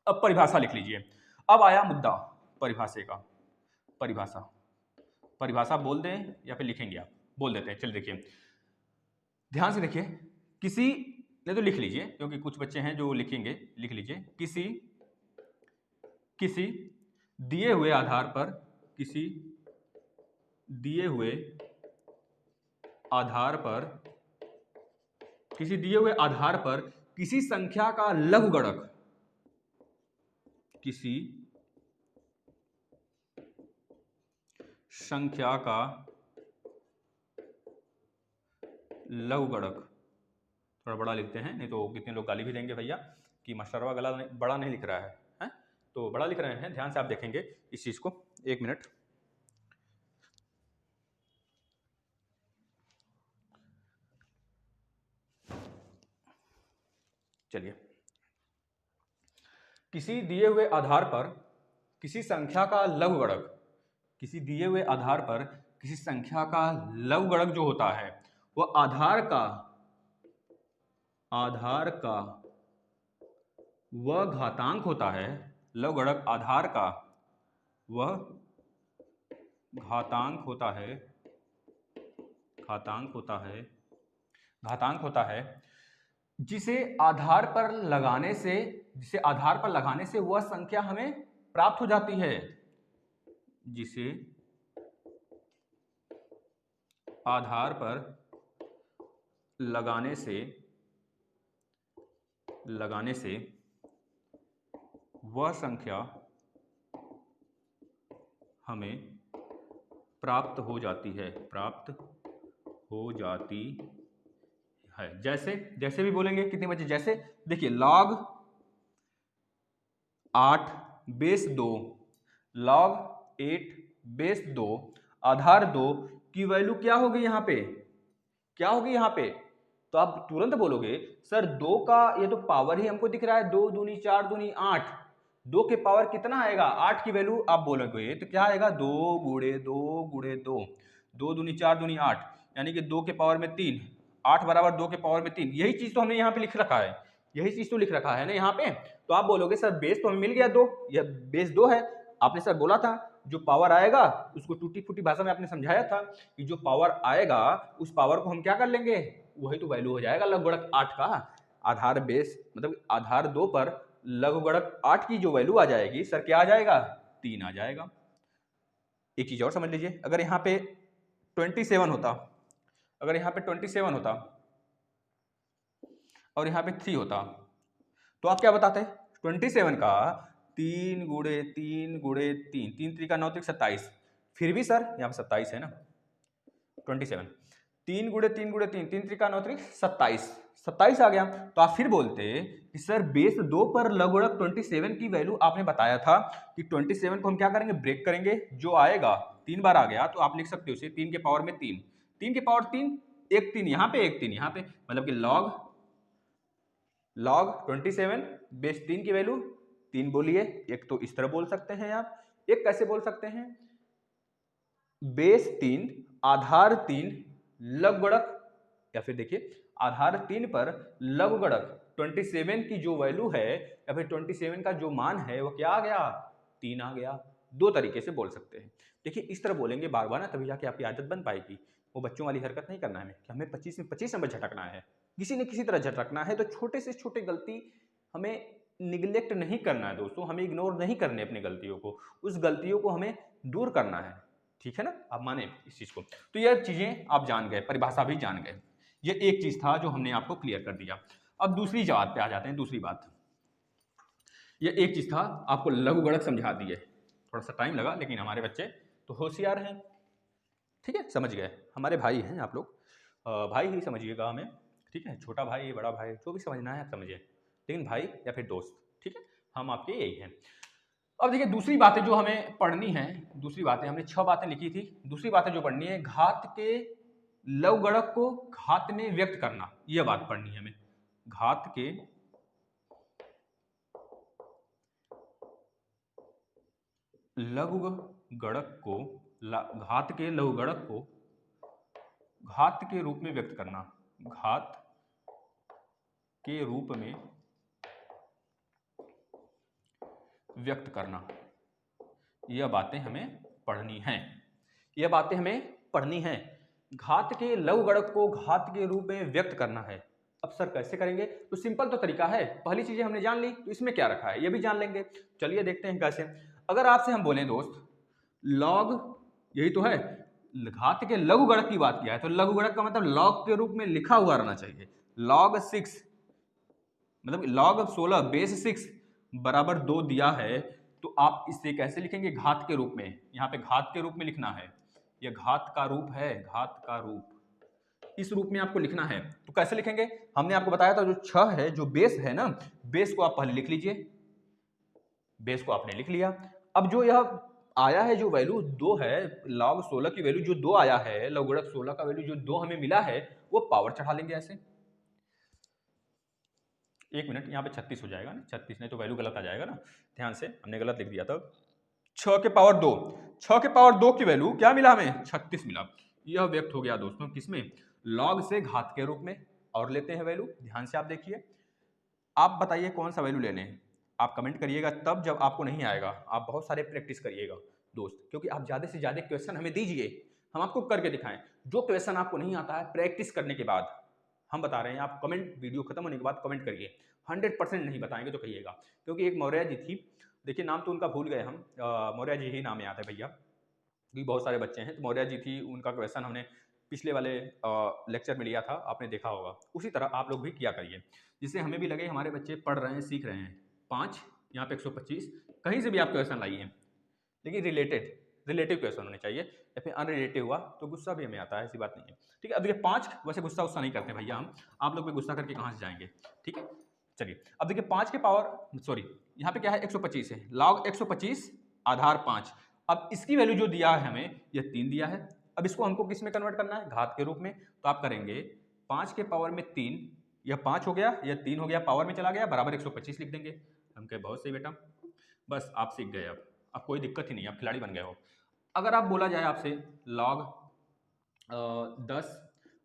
अब परिभाषा लिख लीजिए। अब आया मुद्दा परिभाषा का। परिभाषा, परिभाषा बोल दें या फिर लिखेंगे? आप बोल देते हैं, चलिए देखिए ध्यान से देखिए। किसी नहीं तो लिख लीजिए, क्योंकि कुछ बच्चे हैं जो लिखेंगे, लिख लीजिए। किसी दिए हुए आधार पर, किसी दिए हुए आधार पर, किसी दिए हुए आधार पर किसी संख्या का लघुगणक, किसी संख्या का लघुगणक, थोड़ा बड़ा लिखते हैं, नहीं तो कितने लोग गाली भी देंगे भैया कि मास्टरवा गला बड़ा नहीं लिख रहा है? तो बड़ा लिख रहे हैं। ध्यान से आप देखेंगे इस चीज को, एक मिनट। चलिए, किसी दिए हुए आधार पर किसी संख्या का लघुगणक, किसी दिए हुए आधार पर किसी संख्या का लघुगणक जो होता है वह आधार का वह घातांक होता है। लघुगणक आधार का वह घातांक होता है, घातांक होता है, घातांक होता है, जिसे आधार पर लगाने से, जिसे आधार पर लगाने से वह संख्या हमें प्राप्त हो जाती है, जिसे आधार पर लगाने से वह संख्या हमें प्राप्त हो जाती है, प्राप्त हो जाती है। जैसे जैसे भी बोलेंगे कितने बचे, जैसे देखिए log 8 बेस 2, log 8 बेस 2 आधार 2 की वैल्यू क्या होगी? यहाँ पे क्या होगी? यहाँ पे तो आप तुरंत बोलोगे सर 2 का ये तो पावर ही हमको दिख रहा है, 2 दूनी 4 दूनी 8, 2 के पावर कितना आएगा? 8 की वैल्यू आप बोलोगे तो क्या आएगा? 2 गुणे 2 गुणे 2, 2 दूनी 4 दूनी 8, यानी कि 2 के पावर में 3, 8 बराबर 2 के पावर में 3। यही चीज तो हमने यहाँ पे लिख रखा है, यही चीज तो लिख रखा है ना यहाँ पे। तो आप बोलोगे सर बेस तो हमें मिल गया 2, यह बेस 2 है। आपने सर बोला था जो पावर आएगा उसको टूटी फूटी भाषा में आपने समझाया था कि जो पावर आएगा उस पावर को हम क्या कर लेंगे, वही तो वैल्यू हो जाएगा लघुगणक 8 का। आधार बेस मतलब आधार 2 पर लघुगणक 8 की जो वैल्यू आ जाएगी सर क्या आ जाएगा? 3 आ जाएगा। एक चीज और समझ लीजिए, अगर यहाँ पे 27 होता, अगर यहाँ पे 27 होता और यहाँ पे 3 होता, तो आप क्या बताते? 27 का 3 गुणे 3 गुणे 3, 3 3 का 9 3 27, फिर भी सर यहाँ पे 27 है ना, 27, 3 गुणे 3 गुणे 3, 3 3 का 9 3 27, 27 आ गया। तो आप फिर बोलते कि सर बेस 2 पर लघुगणक 27 की वैल्यू आपने बताया था कि 27 को हम क्या करेंगे, ब्रेक करेंगे, जो आएगा 3 बार आ गया तो आप लिख सकते हो उसे 3 के पावर में 3, 3 के पावर 3, एक 3 यहाँ पे, एक 3 यहाँ पे, मतलब कि log 27 बेस 3 की वैल्यू 3 बोलिए। एक तो इस तरह बोल सकते हैं आप, एक कैसे बोल सकते हैं, बेस 3 आधार 3 लघुगणक, या फिर देखिए आधार 3 पर लघुगणक 27 की जो वैल्यू है या फिर 27 का जो मान है वो क्या आ गया, 3 आ गया। दो तरीके से बोल सकते हैं। देखिए इस तरह बोलेंगे बार बार ना, तभी जाके आपकी आदत बन पाएगी। वो बच्चों वाली हरकत नहीं करना है कि हमें 25 में 25 नंबर झटकना है, किसी न किसी तरह झटकना है। तो छोटे से छोटे गलती हमें निगलेक्ट नहीं करना है दोस्तों, हमें इग्नोर नहीं करने अपनी गलतियों को, उस गलतियों को हमें दूर करना है, ठीक है ना, आप माने इस चीज को। तो यह चीजें आप जान गए, परिभाषा भी जान गए, ये एक चीज था जो हमने आपको क्लियर कर दिया। अब दूसरी बात पे आ जाते हैं। दूसरी बात, ये एक चीज था आपको लघुगणक समझा दिए, थोड़ा सा टाइम लगा लेकिन हमारे बच्चे तो होशियार हैं, ठीक है, समझ गए। हमारे भाई हैं आप लोग, भाई ही समझिएगा हमें, ठीक है, छोटा भाई बड़ा भाई जो भी समझना है आप समझिए, लेकिन भाई या फिर दोस्त, ठीक है, हम आपके यही हैं। अब देखिए दूसरी बातें जो हमें पढ़नी है, दूसरी बातें हमने 6 बातें लिखी थी, दूसरी बातें जो पढ़नी है, घात के लवगणक को घात में व्यक्त करना, यह बात पढ़नी है हमें। घात के लघुगणक को घात के लघुगणक को घात के रूप में व्यक्त करना, घात के रूप में व्यक्त करना, यह बातें हमें पढ़नी हैं, यह बातें हमें पढ़नी हैं। घात के लघुगणक को घात के रूप में व्यक्त करना है। अब सर कैसे करेंगे? तो सिंपल तो तरीका है, पहली चीजें हमने जान ली तो इसमें क्या रखा है ये भी जान लेंगे। चलिए देखते हैं कैसे। अगर आपसे हम बोलें दोस्त लॉग, यही तो है, घात के लघुगणक की बात किया है, तो लघुगणक का मतलब लॉग के रूप में लिखा हुआ रहना चाहिए। log 6 मतलब log 16 बेस 6 बराबर 2 दिया है, तो आप इसे कैसे लिखेंगे? घात के रूप में। यहाँ पे घात के रूप में लिखना है, यह घात का रूप है, घात का रूप, इस रूप में आपको लिखना है। तो कैसे लिखेंगे? हमने आपको बताया था जो 6 है, जो बेस है ना, बेस को आप पहले लिख लीजिए, बेस को आपने लिख लिया। अब जो यह आया है, जो वैल्यू 2 है, log 16 की वैल्यू जो 2 आया है, लघुगणक 16 का वैल्यू जो 2 हमें मिला है, वो पावर चढ़ा लेंगे ऐसे। एक मिनट, यहाँ पे 36 हो जाएगा ना, 36 नहीं तो वैल्यू गलत आ जाएगा ना, ध्यान से, हमने गलत लिख दिया था। 6 के पावर 2, 6 के पावर 2 की वैल्यू क्या मिला हमें? 36 मिला। यह व्यक्त हो गया दोस्तों किसमें? लॉग से घात के रूप में। और लेते हैं वैल्यू, ध्यान से आप देखिए, आप बताइए कौन सा वैल्यू ले लें, आप कमेंट करिएगा तब जब आपको नहीं आएगा। आप बहुत सारे प्रैक्टिस करिएगा दोस्त, क्योंकि आप ज़्यादा से ज़्यादा क्वेश्चन हमें दीजिए, हम आपको करके दिखाएं। जो क्वेश्चन आपको नहीं आता है, प्रैक्टिस करने के बाद हम बता रहे हैं, आप कमेंट, वीडियो खत्म होने के बाद कमेंट करिए। 100% नहीं बताएंगे तो कहिएगा, क्योंकि एक मौर्य जी थी, देखिए नाम तो उनका भूल गए हम, मौर्य जी ही नाम याद है भैया, क्योंकि बहुत सारे बच्चे हैं। तो मौर्य जी थी, उनका क्वेश्चन हमने पिछले वाले लेक्चर में लिया था, आपने देखा होगा। उसी तरह आप लोग भी किया करिए, जिससे हमें भी लगे हमारे बच्चे पढ़ रहे हैं, सीख रहे हैं। 5 यहाँ पे 125, कहीं से भी आप क्वेश्चन लाइए, लेकिन रिलेटिव क्वेश्चन होने चाहिए, या फिर अनरिलेटिव हुआ तो गुस्सा भी हमें आता है, ऐसी बात नहीं है, ठीक है। अब देखिए 5, वैसे गुस्सा नहीं करते भैया हम, आप लोग भी गुस्सा करके कहाँ से जाएंगे, ठीक है। चलिए अब देखिए 5 के पावर, सॉरी यहाँ पे क्या है, 125 है, log 125 आधार 5। अब इसकी वैल्यू जो दिया है हमें, यह 3 दिया है। अब इसको हमको किस में कन्वर्ट करना है? घात के रूप में। तो आप करेंगे 5 के पावर में 3, यह 5 हो गया, यह 3 हो गया, पावर में चला गया, बराबर 125 लिख देंगे। हम कहे बहुत सही बेटा, बस आप सीख गए। अब कोई दिक्कत ही नहीं, आप खिलाड़ी बन गए हो। अगर आप बोला जाए आपसे log 10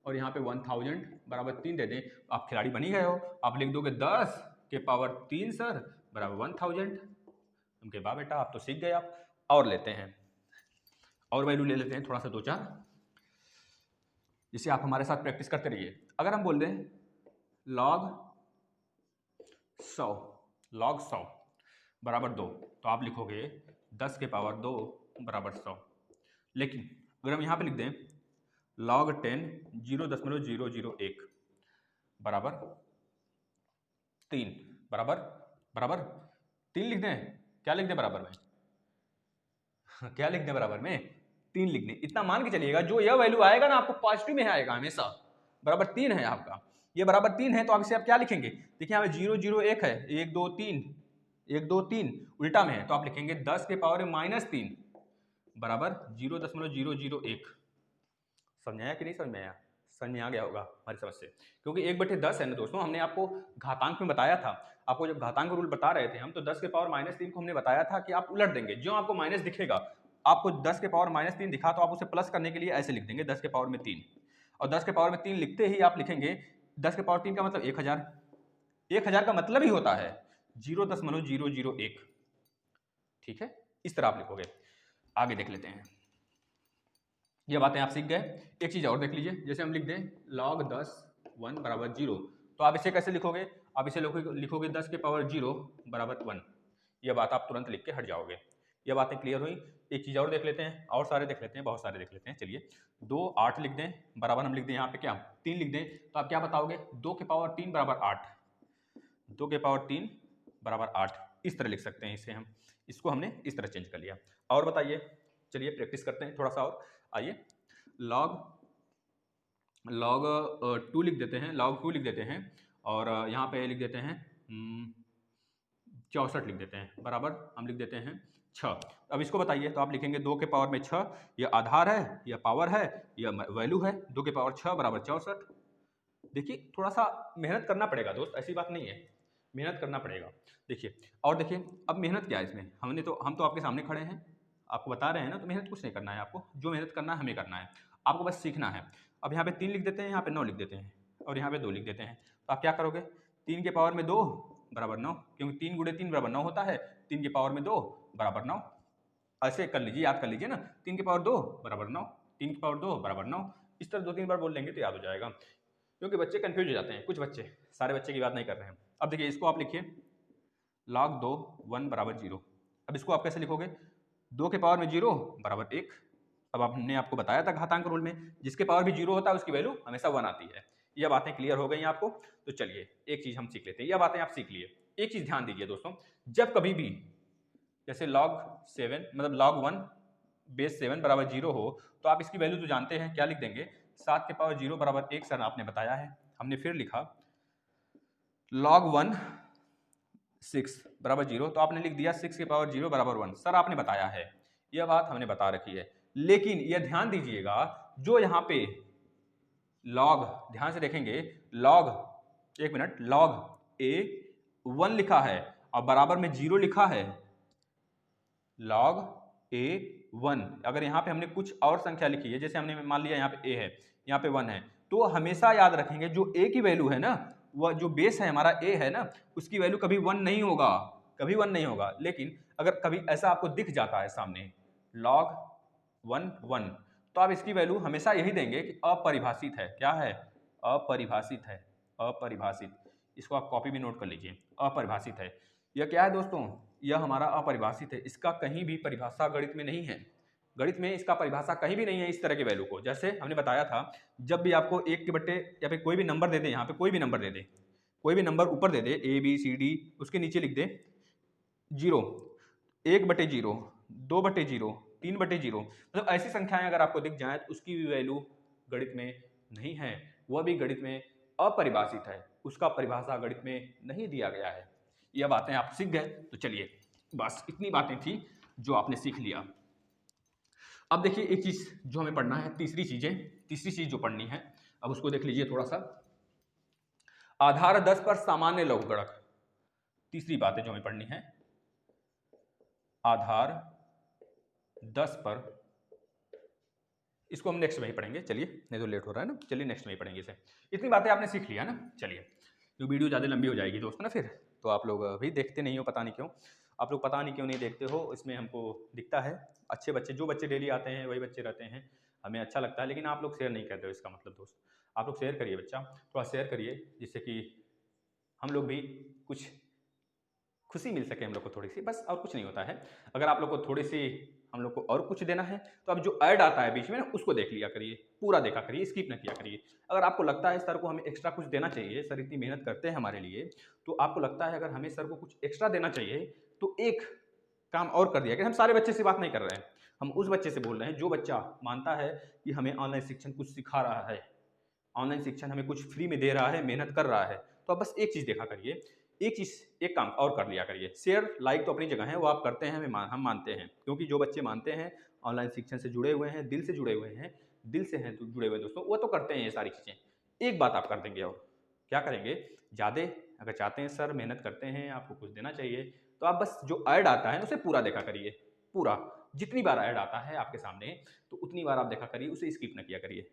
और यहाँ पे 1000 बराबर 3 दे दें, आप खिलाड़ी बन ही गए हो। आप लिख दोगे 10 के पावर 3 सर बराबर 1000। उनके वाह बेटा, आप तो सीख गए। आप और लेते हैं, और वैल्यू ले लेते हैं थोड़ा सा 2-4, जिससे आप हमारे साथ प्रैक्टिस करते रहिए। अगर हम बोल दें log 100 बराबर 2, तो आप लिखोगे 10 के पावर 2 बराबर 100। लेकिन अगर हम यहाँ पे लिख दें log 10 0.001 बराबर 3 बराबर बराबर 3 लिख दें, क्या लिख दें बराबर में क्या लिख दें बराबर में 3 लिख दें। इतना मान के चलिएगा जो यह वैल्यू आएगा ना आपको पॉजिटिव में आएगा हमेशा। बराबर 3 है आपका, ये बराबर 3 है तो आप इसे आप क्या लिखेंगे, देखिए यहाँ पे 0 0 1 है, 1 2 3 1 2 3 उल्टा में है तो आप लिखेंगे 10 के पावर -3 बराबर 0.001। समझ आया कि नहीं समझ में आया? समझ में आ गया होगा हमारी समझ से, क्योंकि 1/10 है ना दोस्तों। हमने आपको घातांक में बताया था, आपको जब घातांक रूल बता रहे थे हम, तो 10 के पावर -3 को हमने बताया था कि आप उलट देंगे, जो आपको माइनस दिखेगा, आपको 10 के पावर -3 दिखा तो आप उसे प्लस करने के लिए ऐसे लिख देंगे 10 के पावर में 3, और 10 के पावर में 3 लिखते ही आप लिखेंगे 10 के पावर 3 का मतलब 1000, 1000 का मतलब ही होता है 0.001। ठीक है, इस तरह आप लिखोगे। आगे देख लेते हैं, ये बातें आप सीख गए। एक चीज और देख लीजिए, जैसे हम लिख दें log 10 1 बराबर 0, तो आप इसे कैसे लिखोगे, आप इसे लिखोगे 10 के पावर 0 बराबर 1। ये बात आप तुरंत लिख के हट जाओगे। ये बातें क्लियर हुई। एक चीज और देख लेते हैं, और सारे देख लेते हैं, बहुत सारे देख लेते हैं। चलिए 2 8 लिख दें बराबर, हम लिख दें यहाँ पे क्या 3 लिख दें, तो आप क्या बताओगे 2 के पावर 3 बराबर 8, 2 के पावर 3 बराबर 8, इस तरह लिख सकते हैं इसे हम। इसको हमने इस तरह चेंज कर लिया। और बताइए, चलिए प्रैक्टिस करते हैं थोड़ा सा और। आइए log 2 लिख देते हैं, log 2 लिख देते हैं, और यहाँ पे लिख देते हैं 64 लिख देते हैं बराबर, हम लिख देते हैं 6। अब इसको बताइए, तो आप लिखेंगे 2 के पावर में 6, यह आधार है, यह पावर है, यह वैल्यू है। 2 के पावर 6 बराबर 64। देखिए थोड़ा सा मेहनत करना पड़ेगा दोस्त, ऐसी बात नहीं है, मेहनत करना पड़ेगा। देखिए और देखिए, अब मेहनत क्या है इसमें, हम तो आपके सामने खड़े हैं, आपको बता रहे हैं ना, तो मेहनत कुछ नहीं करना है आपको, जो मेहनत करना है हमें करना है, आपको बस सीखना है। अब यहाँ पे 3 लिख देते हैं, यहाँ पे 9 लिख देते हैं, और यहाँ पे 2 लिख देते हैं, तो आप क्या करोगे 3 के पावर में 2 बराबर 9, क्योंकि 3 गुणे 3 बराबर 9 होता है, 3 के पावर में 2 बराबर 9। ऐसे कर लीजिए, याद कर लीजिए ना, 3 के पावर 2 बराबर 9, 3 के पावर 2 बराबर 9। इस तरह 2-3 बार बोल लेंगे तो याद हो जाएगा, क्योंकि बच्चे कंफ्यूज हो जाते हैं, कुछ बच्चे, सारे बच्चे की बात नहीं कर रहे हैं। अब देखिए इसको आप लिखिए log 2 1 बराबर 0। अब इसको आप कैसे लिखोगे, 2 के पावर में 0 बराबर 1। अब हमने आपको बताया था घातांक रूल में, जिसके पावर भी 0 होता है उसकी वैल्यू हमेशा 1 आती है। यह बातें क्लियर हो गई आपको, तो चलिए एक चीज हम सीख लेते हैं। यह बातें आप सीख लिए। एक चीज ध्यान दीजिए दोस्तों, जब कभी भी जैसे log 7 मतलब log 1 बेस 7 बराबर 0 हो, तो आप इसकी वैल्यू तो जानते हैं, क्या लिख देंगे 7 के पावर 0 बराबर 1। सर आपने बताया है, हमने फिर लिखा log 1 6 बराबर 0, तो आपने लिख दिया 6 के पावर 0 बराबर 1। सर आपने बताया है, यह बात हमने बता रखी है, लेकिन यह ध्यान दीजिएगा जो यहाँ पे log, ध्यान से देखेंगे log, एक मिनट, log a 1 लिखा है और बराबर में 0 लिखा है, log a 1। अगर यहाँ पे हमने कुछ और संख्या लिखी है, जैसे हमने मान लिया यहाँ पे a है, यहाँ पे 1 है, तो हमेशा याद रखेंगे जो a की वैल्यू है ना, वह जो बेस है हमारा a है ना, उसकी वैल्यू कभी 1 नहीं होगा, कभी 1 नहीं होगा। लेकिन अगर कभी ऐसा आपको दिख जाता है सामने log 1 1, तो आप इसकी वैल्यू हमेशा यही देंगे कि अपरिभाषित है। क्या है, अपरिभाषित है, अपरिभाषित। इसको आप कॉपी भी नोट कर लीजिए, अपरिभाषित है। यह क्या है दोस्तों, यह हमारा अपरिभाषित है, इसका कहीं भी परिभाषा गणित में नहीं है, गणित में इसका परिभाषा कहीं भी नहीं है इस तरह के वैल्यू को। जैसे हमने बताया था, जब भी आपको 1 के बट्टे या फिर कोई भी नंबर दे दे, यहाँ पे कोई भी नंबर दे दे, कोई भी नंबर ऊपर दे दे ABCD, उसके नीचे लिख दे 0, 1/0, 2/0, 3/0, मतलब ऐसी संख्याएं अगर आपको दिख जाए तो उसकी भी वैल्यू गणित में नहीं है, वह भी गणित में अपरिभाषित है, उसका परिभाषा गणित में नहीं दिया गया है। यह बातें आप सीख गए, तो चलिए बस इतनी बातें थी जो आपने सीख लिया। अब देखिए एक चीज जो हमें पढ़ना है, तीसरी चीज जो पढ़नी है, अब उसको देख लीजिए थोड़ा सा। आधार 10 पर सामान्य लघुगणक, तीसरी बात है जो हमें पढ़नी है, आधार 10 पर, इसको हम नेक्स्ट में ही पढ़ेंगे, चलिए नहीं तो लेट हो रहा है ना, चलिए नेक्स्ट में ही पढ़ेंगे इसे। इतनी बातें आपने सीख लिया ना, चलिए तो वीडियो ज़्यादा लंबी हो जाएगी दोस्तों ना, फिर तो आप लोग भी देखते नहीं हो, पता नहीं क्यों, आप लोग पता नहीं क्यों नहीं देखते हो, इसमें हमको दिखता है। अच्छे बच्चे, जो बच्चे डेली आते हैं वही बच्चे रहते हैं, हमें अच्छा लगता है, लेकिन आप लोग शेयर नहीं करते हो, इसका मतलब दोस्त आप लोग शेयर करिए, बच्चा थोड़ा शेयर करिए, जिससे कि हम लोग भी कुछ खुशी मिल सके हम लोग को थोड़ी सी, बस और कुछ नहीं होता है। अगर आप लोग को थोड़ी सी हम लोग को और कुछ देना है, तो अब जो ऐड आता है बीच में ना उसको देख लिया करिए, पूरा देखा करिए, स्किप ना किया करिए। अगर आपको लगता है सर को हमें एक्स्ट्रा कुछ देना चाहिए, सर इतनी मेहनत करते हैं हमारे लिए, तो आपको लगता है अगर हमें सर को कुछ एक्स्ट्रा देना चाहिए तो एक काम और कर दिया कि हम सारे बच्चे से बात नहीं कर रहे हैं, हम उस बच्चे से बोल रहे हैं जो बच्चा मानता है कि हमें ऑनलाइन शिक्षण कुछ सिखा रहा है, ऑनलाइन शिक्षण हमें कुछ फ्री में दे रहा है, मेहनत कर रहा है, तो आप बस एक चीज़ देखा करिए, एक चीज़, एक काम और कर लिया करिए। शेयर लाइक तो अपनी जगह है, वो आप करते हैं, हम मानते हैं, क्योंकि जो बच्चे मानते हैं ऑनलाइन शिक्षण से जुड़े हुए हैं, दिल से जुड़े हुए हैं, दिल से हैं तो जुड़े हुए दोस्तों, वो तो करते हैं ये सारी चीज़ें। एक बात आप कर देंगे और क्या करेंगे, ज़्यादा अगर चाहते हैं सर मेहनत करते हैं, आपको कुछ देना चाहिए, तो आप बस जो ऐड आता है उसे पूरा देखा करिए, पूरा। जितनी बार ऐड आता है आपके सामने तो उतनी बार आप देखा करिए, उसे स्किप ना किया करिए।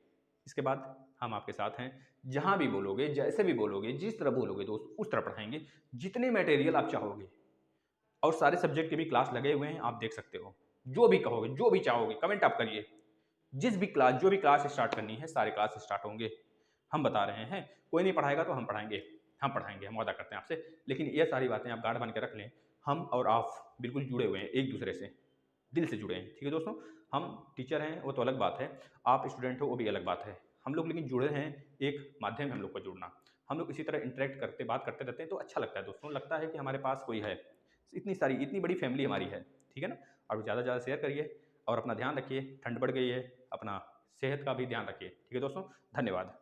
इसके बाद हम आपके साथ हैं, जहाँ भी बोलोगे, जैसे भी बोलोगे, जिस तरह बोलोगे दोस्त उस तरह पढ़ाएंगे, जितने मटेरियल आप चाहोगे, और सारे सब्जेक्ट के भी क्लास लगे हुए हैं, आप देख सकते हो। जो भी कहोगे, जो भी चाहोगे, कमेंट आप करिए। जिस भी क्लास, जो भी क्लास स्टार्ट करनी है, सारे क्लास स्टार्ट होंगे। हम बता रहे हैं, कोई नहीं पढ़ाएगा तो हम पढ़ाएंगे, हम पढ़ाएंगे, हम वादा करते हैं आपसे। लेकिन ये सारी बातें आप गार्ड बन के रख लें, हम और आप बिल्कुल जुड़े हुए हैं एक दूसरे से, दिल से जुड़े हैं, ठीक है दोस्तों। हम टीचर हैं वो तो अलग बात है, आप स्टूडेंट हो वो भी अलग बात है, हम लोग लेकिन जुड़े हैं, एक माध्यम है हम लोग का जुड़ना। हम लोग इसी तरह इंटरेक्ट करते, बात करते रहते हैं तो अच्छा लगता है दोस्तों, लगता है कि हमारे पास कोई है, इतनी बड़ी फैमिली हमारी है, ठीक है ना। और ज़्यादा से ज़्यादा शेयर करिए और अपना ध्यान रखिए, ठंड बढ़ गई है, अपना सेहत का भी ध्यान रखिए, ठीक है दोस्तों। धन्यवाद।